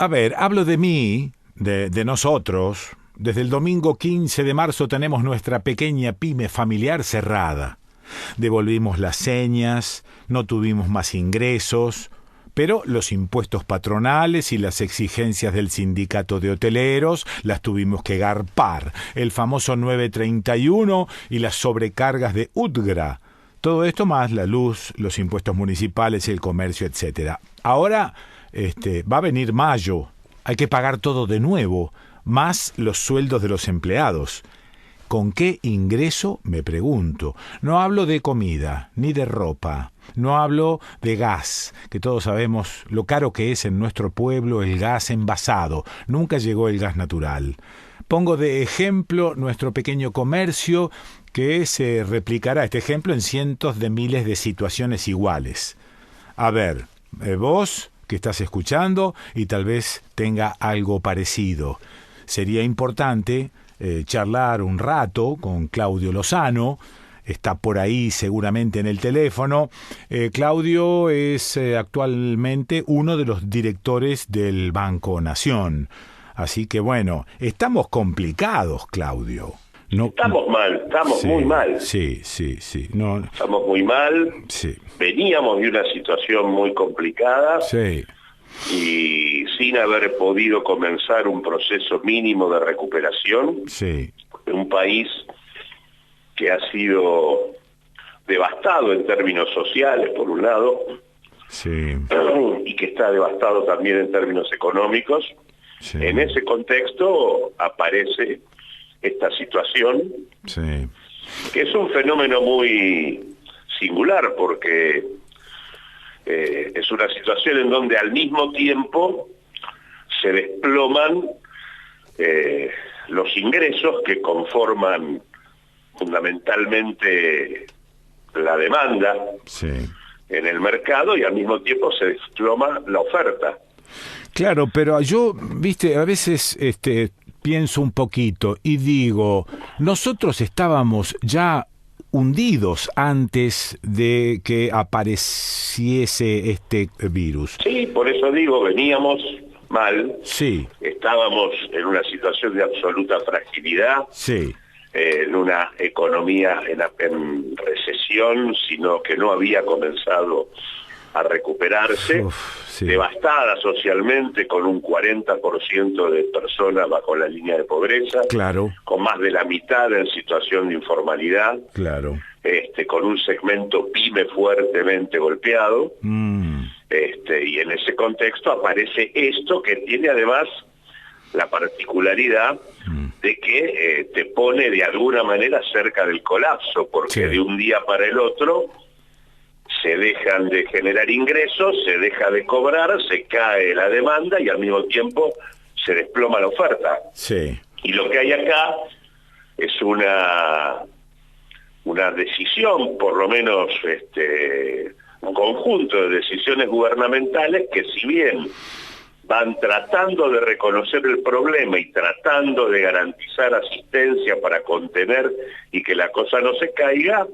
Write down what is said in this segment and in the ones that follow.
A ver, hablo de mí, de nosotros. Desde el domingo 15 de marzo tenemos nuestra pequeña pyme familiar cerrada. Devolvimos las señas, no tuvimos más ingresos, pero los impuestos patronales y las exigencias del sindicato de hoteleros las tuvimos que garpar. El famoso 931 y las sobrecargas de UTGRA. Todo esto más la luz, los impuestos municipales, el comercio, etcétera. Ahora va a venir mayo. Hay que pagar todo de nuevo, más los sueldos de los empleados. ¿Con qué ingreso? Me pregunto. No hablo de comida, ni de ropa. No hablo de gas, que todos sabemos lo caro que es en nuestro pueblo el gas envasado. Nunca llegó el gas natural. Pongo de ejemplo nuestro pequeño comercio, que se replicará este ejemplo en cientos de miles de situaciones iguales. A ver, vos que estás escuchando y tal vez tenga algo parecido. Sería importante charlar un rato con Claudio Lozano. Está por ahí seguramente en el teléfono. Claudio es actualmente uno de los directores del Banco Nación. Así que bueno, estamos complicados, Claudio. No, estamos mal, estamos muy mal. Sí. No, estamos muy mal. Sí. Veníamos de una situación muy complicada. Sí. Y sin haber podido comenzar un proceso mínimo de recuperación. Sí. De un país que ha sido devastado en términos sociales, por un lado. Sí. Y que está devastado también en términos económicos. Sí. En ese contexto aparece esta situación, sí, que es un fenómeno muy singular, porque es una situación en donde al mismo tiempo se desploman los ingresos que conforman fundamentalmente la demanda sí. en el mercado, y al mismo tiempo se desploma la oferta. Claro, pero yo, viste, a veces pienso un poquito y digo, nosotros estábamos ya hundidos antes de que apareciese este virus. Sí, por eso digo, veníamos mal. Sí. Estábamos en una situación de absoluta fragilidad. Sí. En una economía en recesión, sino que no había comenzado a recuperarse. Sí. Devastada socialmente, con un 40% de personas bajo la línea de pobreza, claro, con más de la mitad en situación de informalidad, claro, con un segmento pyme fuertemente golpeado, y en ese contexto aparece esto que tiene además la particularidad de que te pone de alguna manera cerca del colapso, porque sí. de un día para el otro se dejan de generar ingresos, se deja de cobrar, se cae la demanda y al mismo tiempo se desploma la oferta. Sí. Y lo que hay acá es una decisión, por lo menos un conjunto de decisiones gubernamentales que, si bien van tratando de reconocer el problema y tratando de garantizar asistencia para contener y que la cosa no se caiga,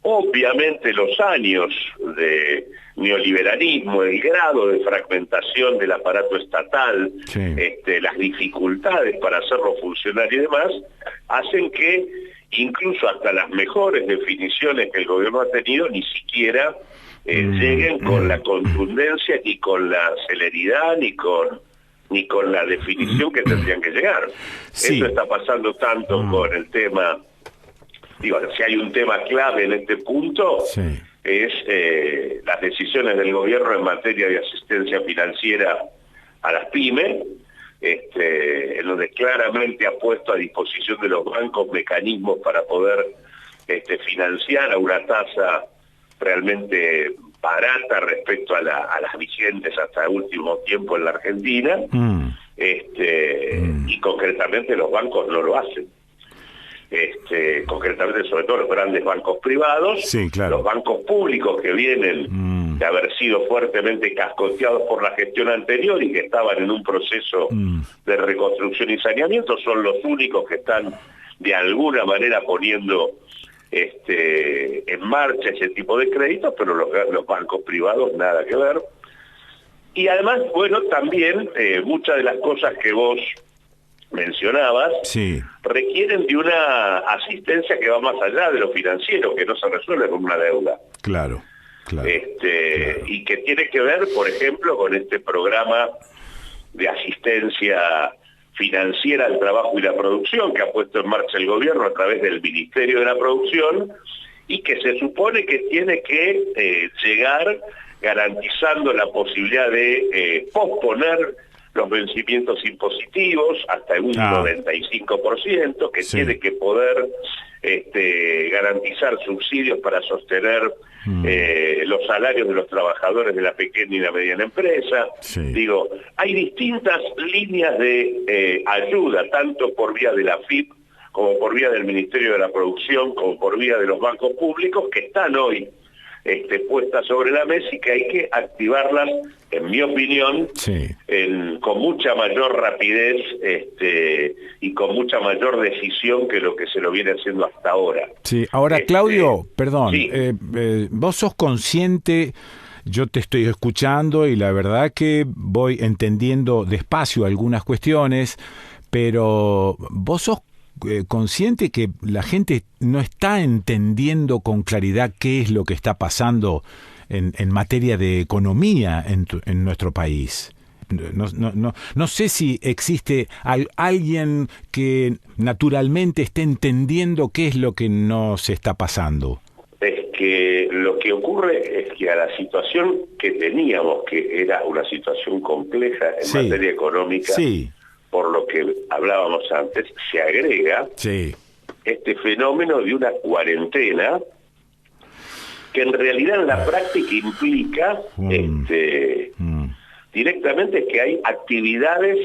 obviamente los años de neoliberalismo, el grado de fragmentación del aparato estatal, sí. Las dificultades para hacerlo funcionar y demás, hacen que incluso hasta las mejores definiciones que el gobierno ha tenido ni siquiera lleguen con la contundencia, ni con la celeridad, ni con la definición que tendrían que llegar. Sí. Eso está pasando tanto con el tema. Digo, si hay un tema clave en este punto, sí. es las decisiones del gobierno en materia de asistencia financiera a las pymes, en donde claramente ha puesto a disposición de los bancos mecanismos para poder financiar a una tasa realmente barata respecto a las vigentes hasta el último tiempo en la Argentina, y concretamente los bancos no lo hacen. Concretamente sobre todo los grandes bancos privados, sí, claro. Los bancos públicos que vienen de haber sido fuertemente cascoteados por la gestión anterior y que estaban en un proceso de reconstrucción y saneamiento, son los únicos que están de alguna manera poniendo en marcha ese tipo de créditos, pero los bancos privados nada que ver. Y además, bueno, también muchas de las cosas que vos mencionabas Sí, requieren de una asistencia que va más allá de lo financiero, que no se resuelve con una deuda. claro, claro. Claro. Y que tiene que ver, por ejemplo, con este programa de asistencia financiera al trabajo y la producción que ha puesto en marcha el gobierno a través del Ministerio de la Producción, y que se supone que tiene que llegar garantizando la posibilidad de posponer los vencimientos impositivos hasta un 95%, que Sí. tiene que poder garantizar subsidios para sostener los salarios de los trabajadores de la pequeña y la mediana empresa. Sí. Digo, hay distintas líneas de ayuda, tanto por vía de la FIP, como por vía del Ministerio de la Producción, como por vía de los bancos públicos, que están hoy puestas sobre la mesa y que hay que activarlas, en mi opinión, Sí. con mucha mayor rapidez y con mucha mayor decisión que lo que se lo viene haciendo hasta ahora. Sí, ahora Claudio, perdón, sí. vos sos consciente, yo te estoy escuchando y la verdad que voy entendiendo despacio algunas cuestiones, pero vos sos consciente que la gente no está entendiendo con claridad qué es lo que está pasando en materia de economía en nuestro país. No sé si existe alguien que naturalmente esté entendiendo qué es lo que nos está pasando. Es que lo que ocurre es que a la situación que teníamos, que era una situación compleja en materia económica, por lo que hablábamos antes, se agrega este fenómeno de una cuarentena que en realidad en la práctica implica directamente que hay actividades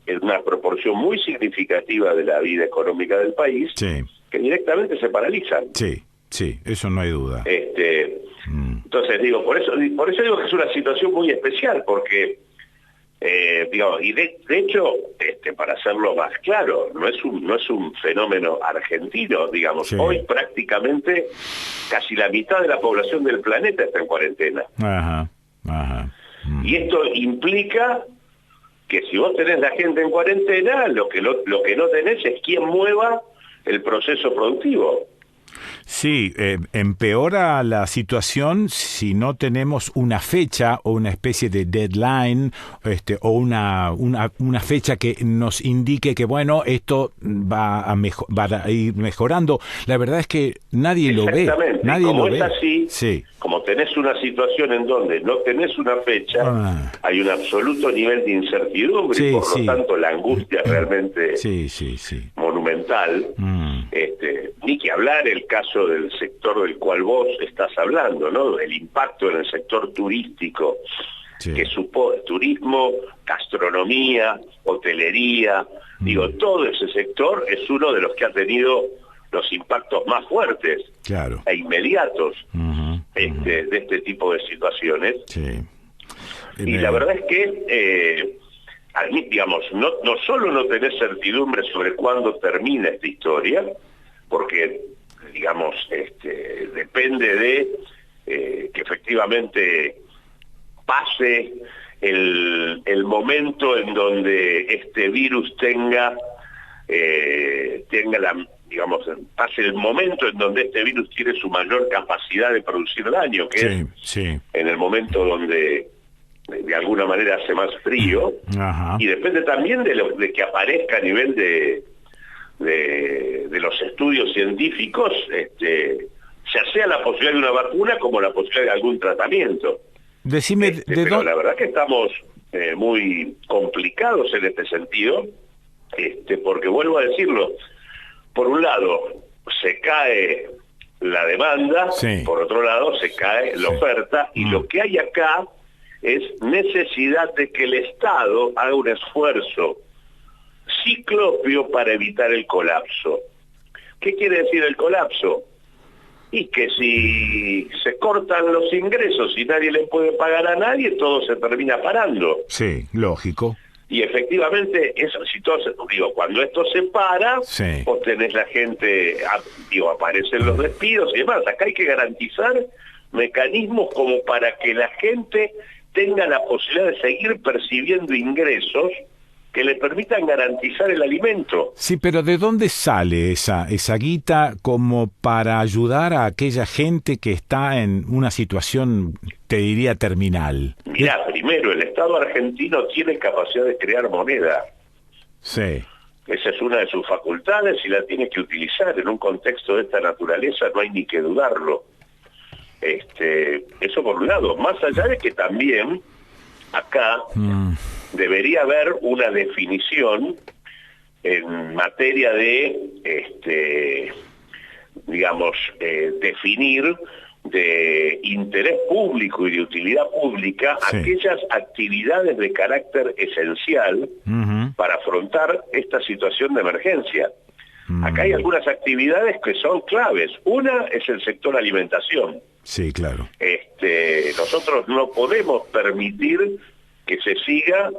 en una proporción muy significativa de la vida económica del país que directamente se paralizan. Sí, eso no hay duda. Entonces digo, por eso digo que es una situación muy especial, porque digamos, y de hecho, para hacerlo más claro, no es un fenómeno argentino, digamos. Hoy prácticamente casi la mitad de la población del planeta está en cuarentena. Y esto implica que si vos tenés la gente en cuarentena, lo que no tenés es quien mueva el proceso productivo. Sí, empeora la situación si no tenemos una fecha o una especie de deadline o una fecha que nos indique que, bueno, esto va a ir mejorando. La verdad es que nadie lo ve. Nadie como lo ve. Así, como tenés una situación en donde no tenés una fecha, hay un absoluto nivel de incertidumbre y por lo tanto la angustia es realmente monumental. Ni que hablar el caso del sector del cual vos estás hablando, ¿no? El impacto en el sector turístico, que supone turismo, gastronomía, hotelería, digo, todo ese sector es uno de los que ha tenido los impactos más fuertes e inmediatos de este tipo de situaciones. Y la verdad es que digamos, no solo no tenés certidumbre sobre cuándo termina esta historia, porque, digamos, depende de que efectivamente pase el momento en donde este virus tenga pase el momento en donde este virus tiene su mayor capacidad de producir daño, que es en el momento donde de alguna manera hace más frío, y depende también de que aparezca a nivel de los estudios científicos, ya sea la posibilidad de una vacuna como la posibilidad de algún tratamiento. Decime, pero la verdad que estamos muy complicados en este sentido, porque vuelvo a decirlo, por un lado se cae la demanda, por otro lado se cae la oferta, y lo que hay acá es necesidad de que el Estado haga un esfuerzo ciclópeo para evitar el colapso. ¿Qué quiere decir el colapso? Y que si se cortan los ingresos y nadie le puede pagar a nadie, todo se termina parando. Sí, lógico. Y efectivamente, cuando esto se para, vos tenés la gente, aparecen los despidos y demás. Acá hay que garantizar mecanismos como para que la gente tenga la posibilidad de seguir percibiendo ingresos que le permitan garantizar el alimento. Sí, pero ¿de dónde sale esa guita como para ayudar a aquella gente que está en una situación, te diría, terminal? Mirá, primero, el Estado argentino tiene capacidad de crear moneda. Sí. Esa es una de sus facultades y la tiene que utilizar. En un contexto de esta naturaleza no hay ni que dudarlo. Eso por un lado. Más allá de que también acá debería haber una definición en materia de, definir de interés público y de utilidad pública aquellas actividades de carácter esencial para afrontar esta situación de emergencia. Acá hay algunas actividades que son claves. Una es el sector alimentación. Sí, claro. Nosotros no podemos permitir que se siga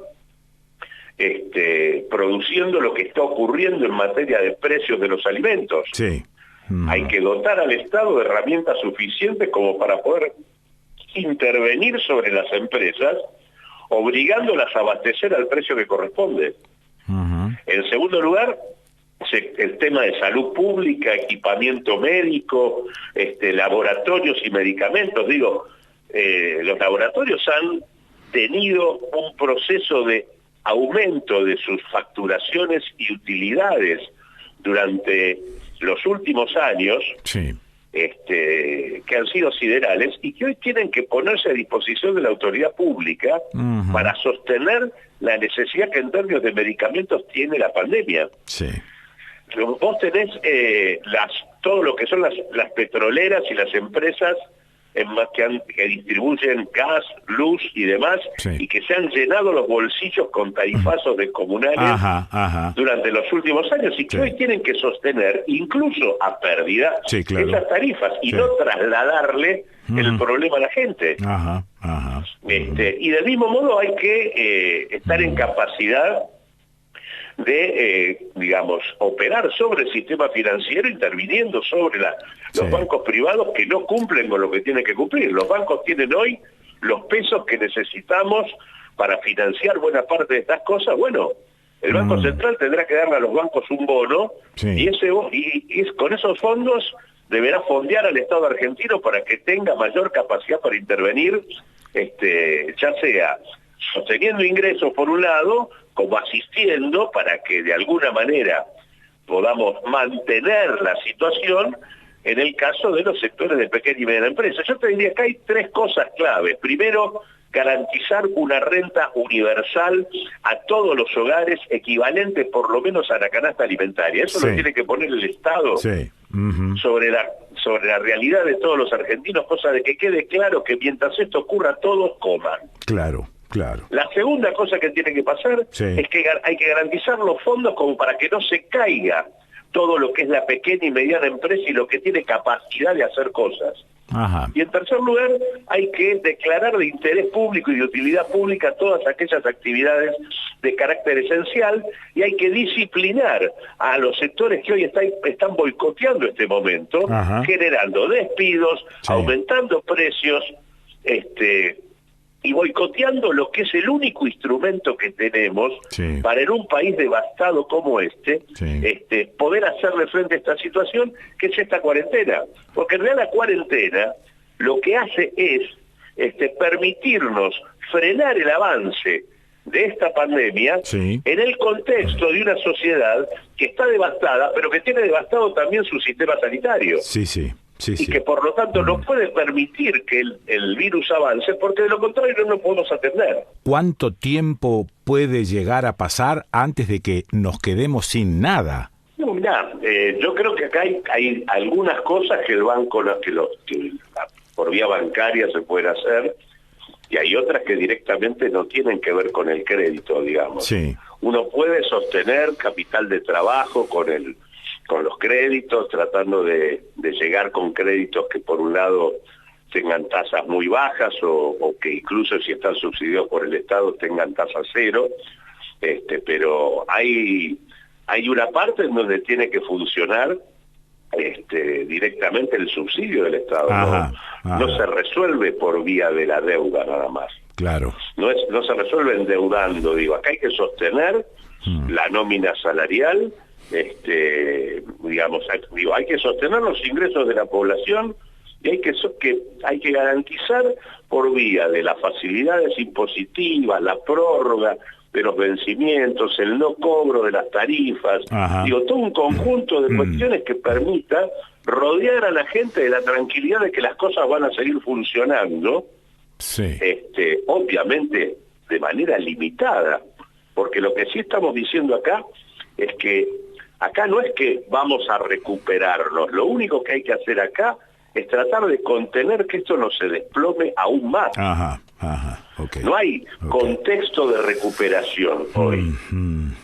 produciendo lo que está ocurriendo en materia de precios de los alimentos. Sí. Hay que dotar al Estado de herramientas suficientes como para poder intervenir sobre las empresas, obligándolas a abastecer al precio que corresponde. En segundo lugar, el tema de salud pública, equipamiento médico, laboratorios y medicamentos. Los laboratorios han tenido un proceso de aumento de sus facturaciones y utilidades durante los últimos años, que han sido siderales y que hoy tienen que ponerse a disposición de la autoridad pública para sostener la necesidad que en términos de medicamentos tiene la pandemia. Sí. Vos tenés todo lo que son las petroleras y las empresas que distribuyen gas, luz y demás, y que se han llenado los bolsillos con tarifazos descomunales durante los últimos años y que hoy tienen que sostener, incluso a pérdida, esas tarifas y no trasladarle el problema a la gente. Y del mismo modo hay que estar en capacidad de, operar sobre el sistema financiero, interviniendo sobre los bancos privados que no cumplen con lo que tienen que cumplir. Los bancos tienen hoy los pesos que necesitamos para financiar buena parte de estas cosas. Bueno, el Banco Central tendrá que darle a los bancos un bono y con esos fondos deberá fondear al Estado argentino para que tenga mayor capacidad para intervenir, ya sea sosteniendo ingresos por un lado, como asistiendo para que de alguna manera podamos mantener la situación en el caso de los sectores de pequeña y mediana empresa. Yo te diría que hay tres cosas claves. Primero, garantizar una renta universal a todos los hogares equivalente por lo menos a la canasta alimentaria. Eso lo tiene que poner el Estado sobre la realidad de todos los argentinos, cosa de que quede claro que mientras esto ocurra todos coman. Claro. La segunda cosa que tiene que pasar es que hay que garantizar los fondos como para que no se caiga todo lo que es la pequeña y mediana empresa y lo que tiene capacidad de hacer cosas. Y en tercer lugar, hay que declarar de interés público y de utilidad pública todas aquellas actividades de carácter esencial y hay que disciplinar a los sectores que hoy están boicoteando este momento, generando despidos, aumentando precios, y boicoteando lo que es el único instrumento que tenemos para en un país devastado como poder hacerle frente a esta situación, que es esta cuarentena. Porque en realidad la cuarentena lo que hace es permitirnos frenar el avance de esta pandemia en el contexto de una sociedad que está devastada, pero que tiene devastado también su sistema sanitario. Y que por lo tanto no puede permitir que el virus avance, porque de lo contrario no lo podemos atender. ¿Cuánto tiempo puede llegar a pasar antes de que nos quedemos sin nada? No, mirá, yo creo que acá hay algunas cosas que el banco, que por vía bancaria se pueden hacer, y hay otras que directamente no tienen que ver con el crédito, digamos. Uno puede sostener capital de trabajo con los créditos, tratando de llegar con créditos que por un lado tengan tasas muy bajas o que incluso si están subsidiados por el Estado tengan tasa cero, pero hay una parte en donde tiene que funcionar directamente el subsidio del Estado. No se resuelve por vía de la deuda nada más. Claro. No se resuelve endeudando, digo, acá hay que sostener la nómina salarial, digamos, digo, hay que sostener los ingresos de la población y hay que garantizar por vía de las facilidades impositivas, la prórroga de los vencimientos, el no cobro de las tarifas, digo, todo un conjunto de cuestiones que permita rodear a la gente de la tranquilidad de que las cosas van a seguir funcionando, sí. Obviamente de manera limitada, porque lo que sí estamos diciendo acá es que acá no es que vamos a recuperarnos, lo único que hay que hacer acá es tratar de contener que esto no se desplome aún más. Okay. No hay contexto de recuperación hoy,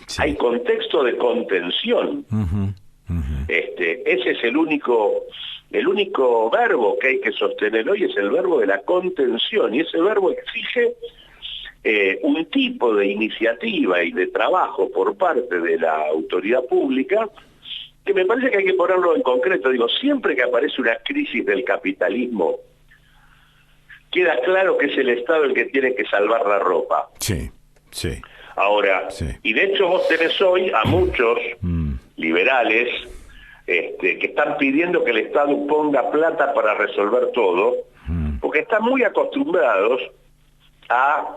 sí. hay contexto de contención. Ese es el único verbo que hay que sostener hoy, es el verbo de la contención, y ese verbo exige un tipo de iniciativa y de trabajo por parte de la autoridad pública que me parece que hay que ponerlo en concreto. Digo, siempre que aparece una crisis del capitalismo, queda claro que es el Estado el que tiene que salvar la ropa. Sí. Ahora, y de hecho vos tenés hoy a muchos liberales que están pidiendo que el Estado ponga plata para resolver todo, porque están muy acostumbrados a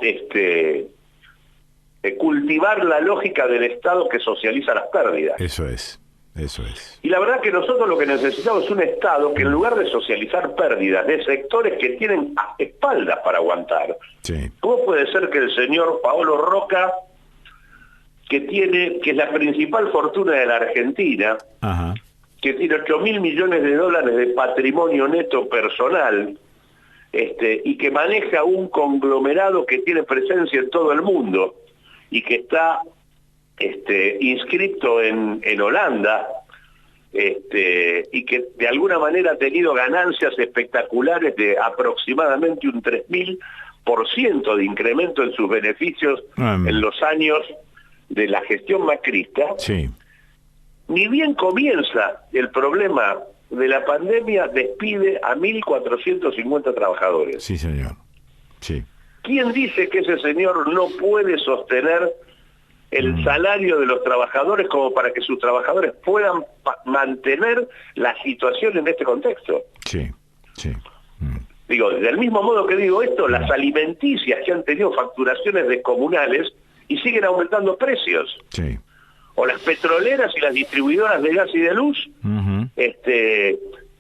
cultivar la lógica del Estado que socializa las pérdidas. Eso es. Y la verdad que nosotros lo que necesitamos es un Estado que en lugar de socializar pérdidas de sectores que tienen espaldas para aguantar, ¿cómo puede ser que el señor Paolo Roca, que es la principal fortuna de la Argentina, que tiene 8.000 millones de dólares de patrimonio neto personal, y que maneja un conglomerado que tiene presencia en todo el mundo y que está inscripto en Holanda, y que de alguna manera ha tenido ganancias espectaculares de aproximadamente un 3.000% de incremento en sus beneficios en los años de la gestión macrista, ni bien comienza el problema de la pandemia, despide a 1.450 trabajadores. Sí, señor. Sí. ¿Quién dice que ese señor no puede sostener el salario de los trabajadores como para que sus trabajadores puedan mantener la situación en este contexto? Sí. Digo, del mismo modo que digo esto, las alimenticias que han tenido facturaciones descomunales y siguen aumentando precios. O las petroleras y las distribuidoras de gas y de luz,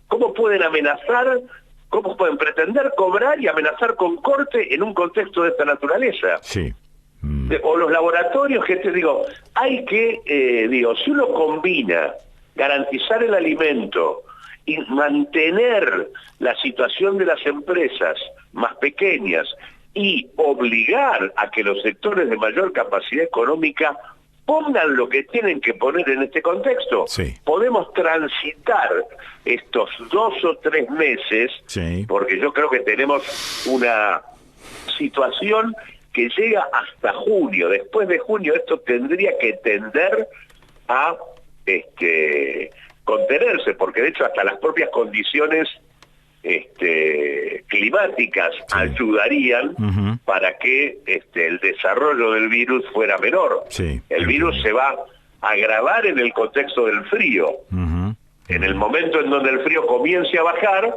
¿cómo pueden amenazar, cómo pueden pretender cobrar y amenazar con corte en un contexto de esta naturaleza? O los laboratorios que hay que, si uno combina garantizar el alimento y mantener la situación de las empresas más pequeñas y obligar a que los sectores de mayor capacidad económica pongan lo que tienen que poner en este contexto, podemos transitar estos 2 o 3 meses, porque yo creo que tenemos una situación que llega hasta junio. Después de junio esto tendría que tender a contenerse, porque de hecho hasta las propias condiciones climáticas ayudarían para que el desarrollo del virus fuera menor. El virus se va a agravar en el contexto del frío. En el momento en donde el frío comience a bajar,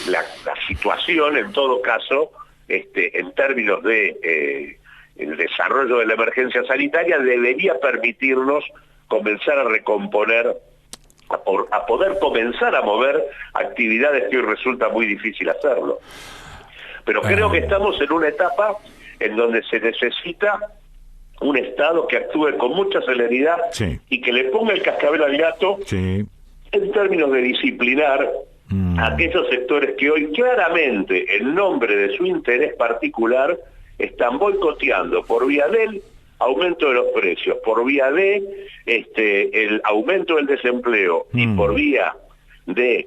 la situación, en todo caso, en términos de el desarrollo de la emergencia sanitaria, debería permitirnos comenzar a recomponer, a poder comenzar a mover actividades que hoy resulta muy difícil hacerlo. Pero creo que estamos en una etapa en donde se necesita un Estado que actúe con mucha celeridad y que le ponga el cascabel al gato en términos de disciplinar a aquellos sectores que hoy claramente, en nombre de su interés particular, están boicoteando por vía del aumento de los precios, por vía de el aumento del desempleo y por vía de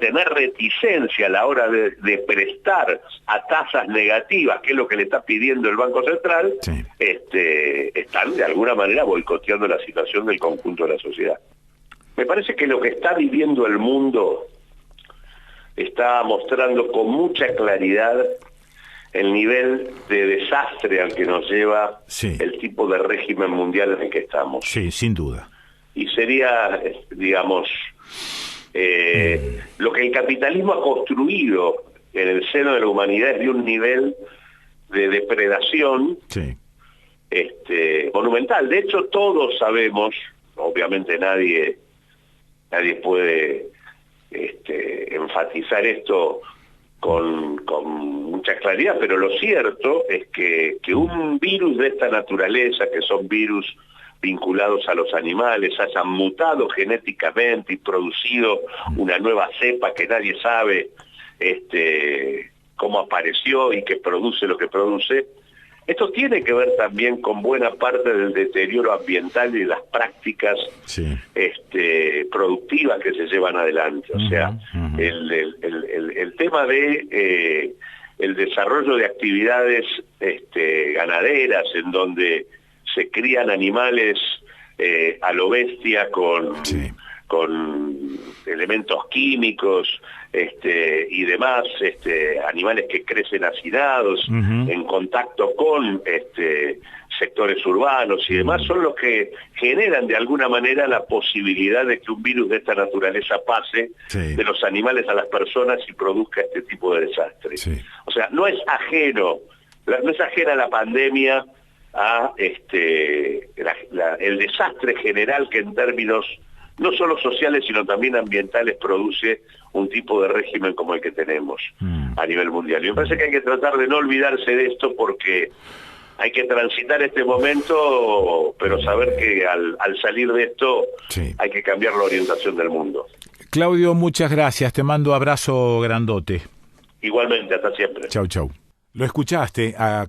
tener reticencia a la hora de prestar a tasas negativas, que es lo que le está pidiendo el Banco Central, están de alguna manera boicoteando la situación del conjunto de la sociedad. Me parece que lo que está viviendo el mundo está mostrando con mucha claridad el nivel de desastre al que nos lleva Sí. el tipo de régimen mundial en el que estamos. Sí, sin duda. Y sería, digamos, lo que el capitalismo ha construido en el seno de la humanidad es de un nivel de depredación Sí. monumental. De hecho, todos sabemos, obviamente nadie puede enfatizar esto con mucha claridad, pero lo cierto es que un virus de esta naturaleza, que son virus vinculados a los animales, hayan mutado genéticamente y producido una nueva cepa que nadie sabe cómo apareció y que produce lo que produce. Esto tiene que ver también con buena parte del deterioro ambiental y las prácticas Sí. productivas que se llevan adelante. O sea, el tema de el desarrollo de actividades ganaderas en donde se crían animales a lo bestia Sí. con elementos químicos y demás, animales que crecen hacinados, en contacto con sectores urbanos y demás, son los que generan de alguna manera la posibilidad de que un virus de esta naturaleza pase Sí. de los animales a las personas y produzca este tipo de desastres. Sí. O sea, no es ajena la pandemia a el desastre general que en términos no solo sociales sino también ambientales produce un tipo de régimen como el que tenemos a nivel mundial. Y me parece que hay que tratar de no olvidarse de esto porque hay que transitar este momento, pero saber que al salir de esto Sí. hay que cambiar la orientación del mundo. Claudio, muchas gracias. Te mando abrazo grandote. Igualmente, hasta siempre. Chau, chau. Lo escuchaste a